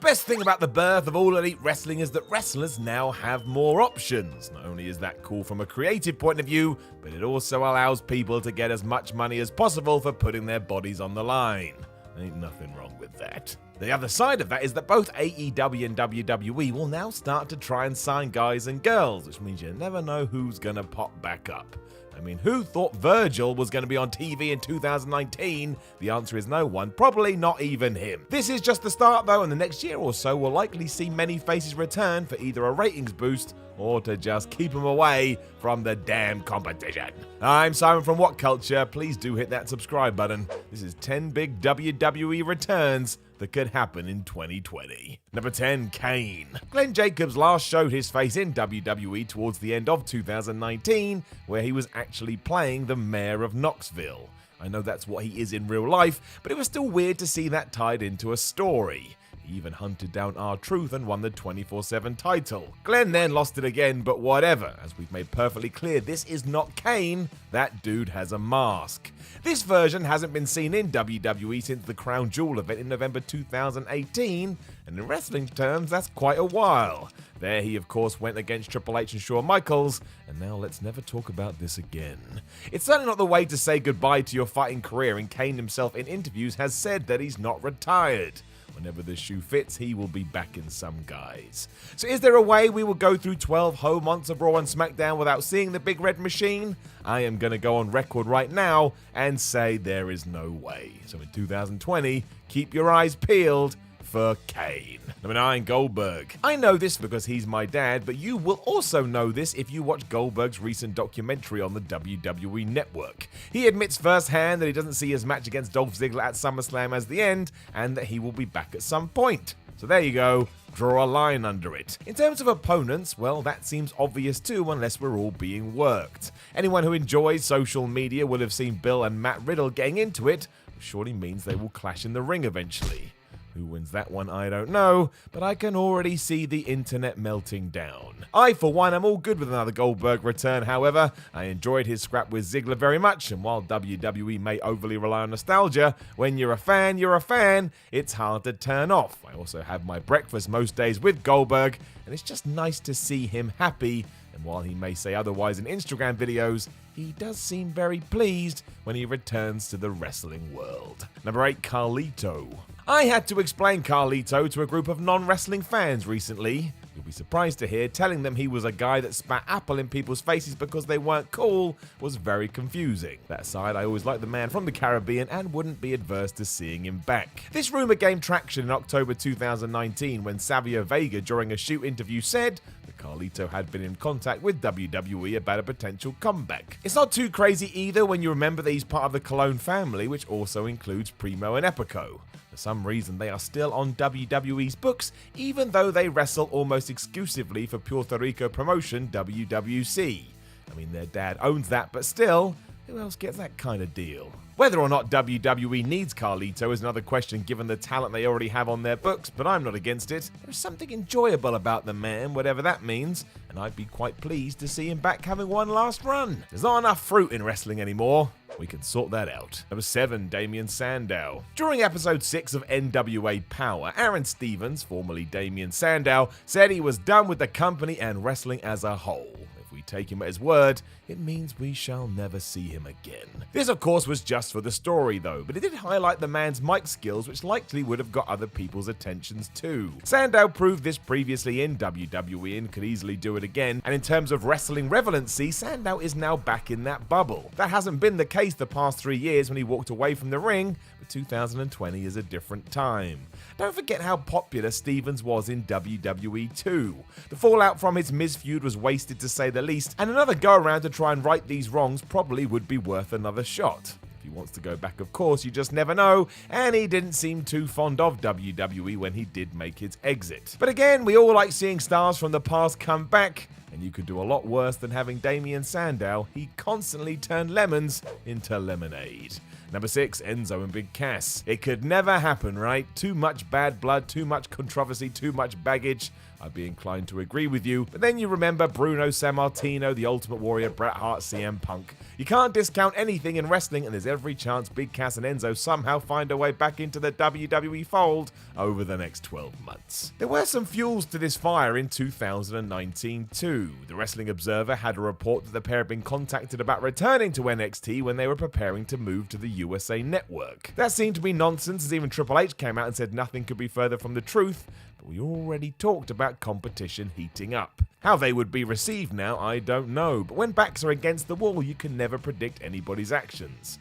best thing about the birth of All Elite Wrestling is that wrestlers now have more options. Not only is that cool from a creative point of view, but it also allows people to get as much money as possible for putting their bodies on the line. Ain't nothing wrong with that. The other side of that is that both AEW and WWE will now start to try and sign guys and girls, which means you never know who's gonna pop back up. I mean, who thought Virgil was going to be on TV in 2019? The answer is no one, probably not even him. This is just the start though, and the next year or so we'll likely see many faces return for either a ratings boost or to just keep them away from the damn competition. I'm Simon from What Culture. Please do hit that subscribe button. This is 10 big WWE returns that could happen in 2020. Number 10, Kane. Glenn Jacobs last showed his face in WWE towards the end of 2019, where he was actually playing the mayor of Knoxville. I know that's what he is in real life, but it was still weird to see that tied into a story. He even hunted down R-Truth and won the 24/7 title. Glenn then lost it again, but whatever. As we've made perfectly clear, this is not Kane. That dude has a mask. This version hasn't been seen in WWE since the Crown Jewel event in November 2018, and in wrestling terms, that's quite a while. There he of course went against Triple H and Shawn Michaels, and now let's never talk about this again. It's certainly not the way to say goodbye to your fighting career, and Kane himself in interviews has said that he's not retired. Whenever the shoe fits, he will be back in some guise. So is there a way we will go through 12 whole months of Raw and SmackDown without seeing the Big Red Machine? I am going to go on record right now and say there is no way. So in 2020, keep your eyes peeled for Kane. Number 9, Goldberg. I know this because he's my dad, but you will also know this if you watch Goldberg's recent documentary on the WWE Network. He admits firsthand that he doesn't see his match against Dolph Ziggler at SummerSlam as the end, and that he will be back at some point. So there you go, draw a line under it. In terms of opponents, well, that seems obvious too, unless we're all being worked. Anyone who enjoys social media will have seen Bill and Matt Riddle getting into it, which surely means they will clash in the ring eventually. Who wins that one, I don't know, but I can already see the internet melting down. I, for one, am all good with another Goldberg return, however. I enjoyed his scrap with Ziggler very much, and while WWE may overly rely on nostalgia, when you're a fan, you're a fan. It's hard to turn off. I also have my breakfast most days with Goldberg, and it's just nice to see him happy. And while he may say otherwise in Instagram videos, he does seem very pleased when he returns to the wrestling world. Number 8, Carlito. I had to explain Carlito to a group of non-wrestling fans recently. You'll be surprised to hear telling them he was a guy that spat apple in people's faces because they weren't cool was very confusing. That aside, I always liked the man from the Caribbean and wouldn't be adverse to seeing him back. This rumor gained traction in October 2019 when Savio Vega during a shoot interview said that Carlito had been in contact with WWE about a potential comeback. It's not too crazy either when you remember that he's part of the Colon family, which also includes Primo and Epico. For some reason, they are still on WWE's books, even though they wrestle almost exclusively for Puerto Rico promotion WWC. I mean, their dad owns that, but still, who else gets that kind of deal? Whether or not WWE needs Carlito is another question given the talent they already have on their books, but I'm not against it. There's something enjoyable about the man, whatever that means, and I'd be quite pleased to see him back having one last run. There's not enough fruit in wrestling anymore. We can sort that out. Number 7, Damien Sandow. During episode 6 of NWA Power, Aaron Stevens, formerly Damien Sandow, said he was done with the company and wrestling as a whole. If we take him at his word, it means we shall never see him again. This of course was just for the story though, but it did highlight the man's mic skills, which likely would have got other people's attentions too. Sandow proved this previously in WWE and could easily do it again, and in terms of wrestling relevancy, Sandow is now back in that bubble. That hasn't been the case the past 3 years when he walked away from the ring, but 2020 is a different time. Don't forget how popular Stevens was in WWE too. The fallout from his Miz feud was wasted to say the least, and another go around to try and right these wrongs probably would be worth another shot. If he wants to go back, of course, you just never know, and he didn't seem too fond of WWE when he did make his exit. But again, we all like seeing stars from the past come back, And you could do a lot worse than having Damien Sandow. He constantly turned lemons into lemonade. Number 6, Enzo and Big Cass. It could never happen, right? Too much bad blood, too much controversy, too much baggage. I'd be inclined to agree with you. But then you remember Bruno Sammartino, The Ultimate Warrior, Bret Hart, CM Punk. You can't discount anything in wrestling, and there's every chance Big Cass and Enzo somehow find a way back into the WWE fold over the next 12 months. There were some fuels to this fire in 2019 too. The Wrestling Observer had a report that the pair had been contacted about returning to NXT when they were preparing to move to the USA Network. That seemed to be nonsense, as even Triple H came out and said nothing could be further from the truth. We already talked about competition heating up. How they would be received now, I don't know, but when backs are against the wall, you can never predict anybody's actions.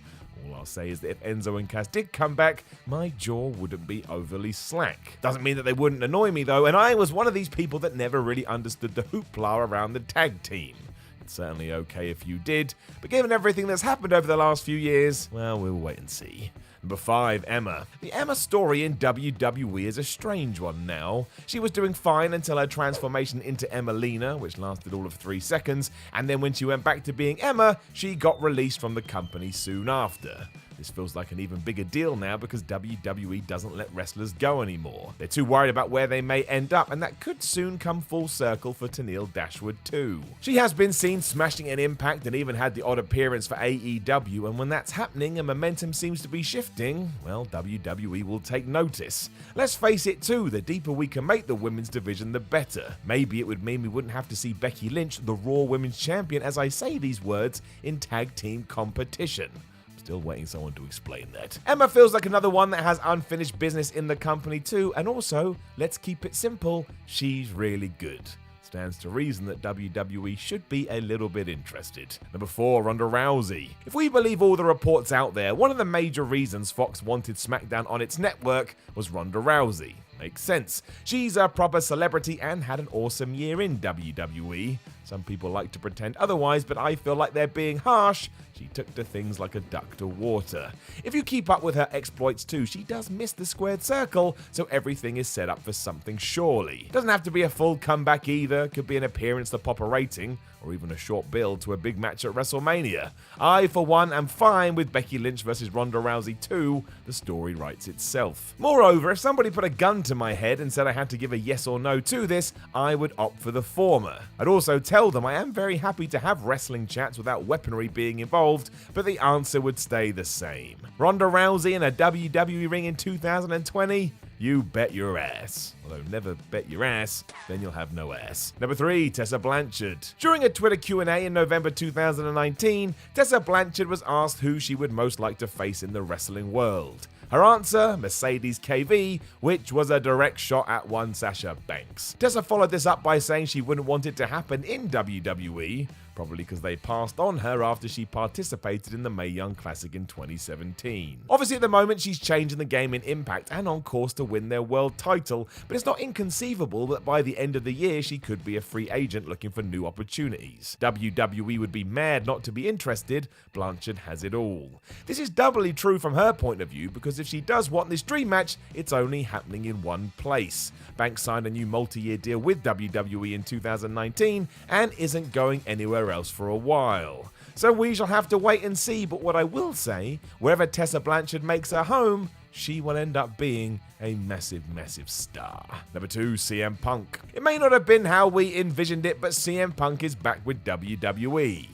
All I'll say is that if Enzo and Cass did come back, my jaw wouldn't be overly slack. Doesn't mean that they wouldn't annoy me though, and I was one of these people that never really understood the hoopla around the tag team. It's certainly okay if you did, but given everything that's happened over the last few years, well, we'll wait and see. Number 5, Emma. The Emma story in WWE is a strange one now. She was doing fine until her transformation into Emmalina, which lasted all of 3 seconds, and then when she went back to being Emma, she got released from the company soon after. This feels like an even bigger deal now because WWE doesn't let wrestlers go anymore. They're too worried about where they may end up, and that could soon come full circle for Tennille Dashwood too. She has been seen smashing an Impact and even had the odd appearance for AEW, and when that's happening and momentum seems to be shifting, well, WWE will take notice. Let's face it too, the deeper we can make the women's division, the better. Maybe it would mean we wouldn't have to see Becky Lynch, the Raw Women's Champion, as I say these words, in tag team competition. Still waiting someone to explain that. Emma feels like another one that has unfinished business in the company too, and also, let's keep it simple, she's really good. Stands to reason that WWE should be a little bit interested. Number 4, Ronda Rousey. If we believe all the reports out there, one of the major reasons Fox wanted SmackDown on its network was Ronda Rousey. Makes sense. She's a proper celebrity and had an awesome year in WWE. Some people like to pretend otherwise, but I feel like they're being harsh. She took to things like a duck to water. If you keep up with her exploits too, she does miss the squared circle, so everything is set up for something surely. Doesn't have to be a full comeback either, could be an appearance to pop a rating, or even a short build to a big match at WrestleMania. I, for one, am fine with Becky Lynch versus Ronda Rousey 2, the story writes itself. Moreover, if somebody put a gun to my head and said I had to give a yes or no to this, I would opt for the former. I'd also tell them I am very happy to have wrestling chats without weaponry being involved, but the answer would stay the same. Ronda Rousey in a WWE ring in 2020? You bet your ass. Although never bet your ass, then you'll have no ass. Number 3, Tessa Blanchard. During a Twitter Q&A in November 2019, Tessa Blanchard was asked who she would most like to face in the wrestling world. Her answer, Mercedes KV, which was a direct shot at one Sasha Banks. Tessa followed this up by saying she wouldn't want it to happen in WWE, probably because they passed on her after she participated in the Mae Young Classic in 2017. Obviously at the moment she's changing the game in Impact and on course to win their world title, but it's not inconceivable that by the end of the year she could be a free agent looking for new opportunities. WWE would be mad not to be interested. Blanchard has it all. This is doubly true from her point of view because if she does want this dream match, it's only happening in one place. Banks signed a new multi-year deal with WWE in 2019 and isn't going anywhere else for a while. So we shall have to wait and see, but what I will say, wherever Tessa Blanchard makes her home, she will end up being a massive, massive star. Number 2, CM Punk. It may not have been how we envisioned it, but CM Punk is back with WWE.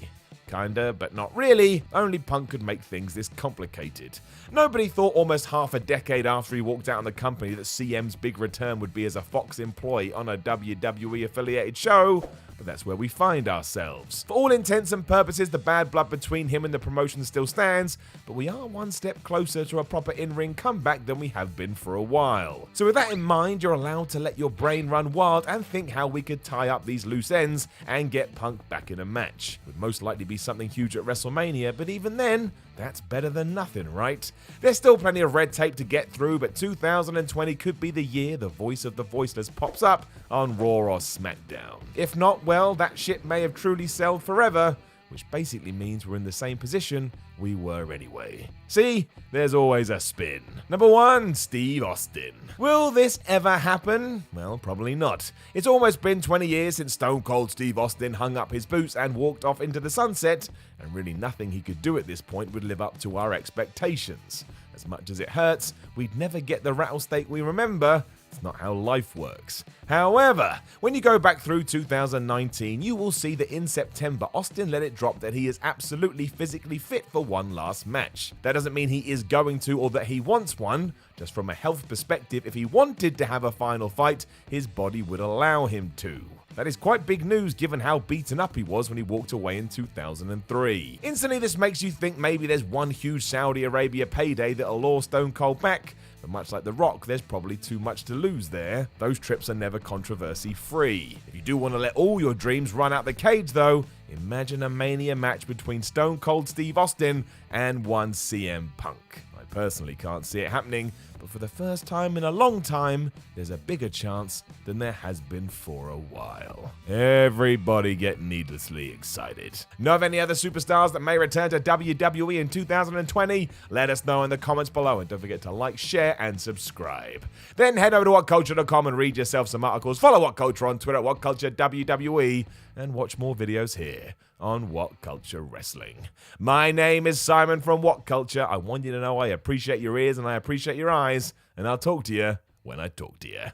Kinda, but not really. Only Punk could make things this complicated. Nobody thought almost half a decade after he walked out on the company that CM's big return would be as a Fox employee on a WWE affiliated show, but that's where we find ourselves. For all intents and purposes, the bad blood between him and the promotion still stands, but we are one step closer to a proper in-ring comeback than we have been for a while. So with that in mind, you're allowed to let your brain run wild and think how we could tie up these loose ends and get Punk back in a match. Would most likely be something huge at WrestleMania, but even then, that's better than nothing, right? There's still plenty of red tape to get through, but 2020 could be the year the voice of the voiceless pops up on Raw or SmackDown. If not, well, that ship may have truly sailed forever. which basically means we're in the same position we were anyway. See, there's always a spin. Number 1, Steve Austin. Will this ever happen? Well, probably not. It's almost been 20 years since Stone Cold Steve Austin hung up his boots and walked off into the sunset, and really nothing he could do at this point would live up to our expectations. As much as it hurts, we'd never get the rattlesnake we remember. It's not how life works. However, when you go back through 2019, you will see that in September, Austin let it drop that he is absolutely physically fit for one last match. That doesn't mean he is going to or that he wants one. Just from a health perspective, if he wanted to have a final fight, his body would allow him to. That is quite big news given how beaten up he was when he walked away in 2003. Instantly, this makes you think maybe there's one huge Saudi Arabia payday that'll lure Stone Cold back, but much like The Rock, there's probably too much to lose there. Those trips are never controversy-free. If you do want to let all your dreams run out the cage though, imagine a Mania match between Stone Cold Steve Austin and one CM Punk. I personally can't see it happening, but for the first time in a long time, there's a bigger chance than there has been for a while. Everybody get needlessly excited. Know of any other superstars that may return to WWE in 2020? Let us know in the comments below, and don't forget to like, share, and subscribe. Then head over to whatculture.com and read yourself some articles. Follow What Culture on Twitter at WhatCultureWWE, and watch more videos here on What Culture Wrestling. My name is Simon from What Culture. I want you to know I appreciate your ears and I appreciate your eyes, and I'll talk to you when I talk to you.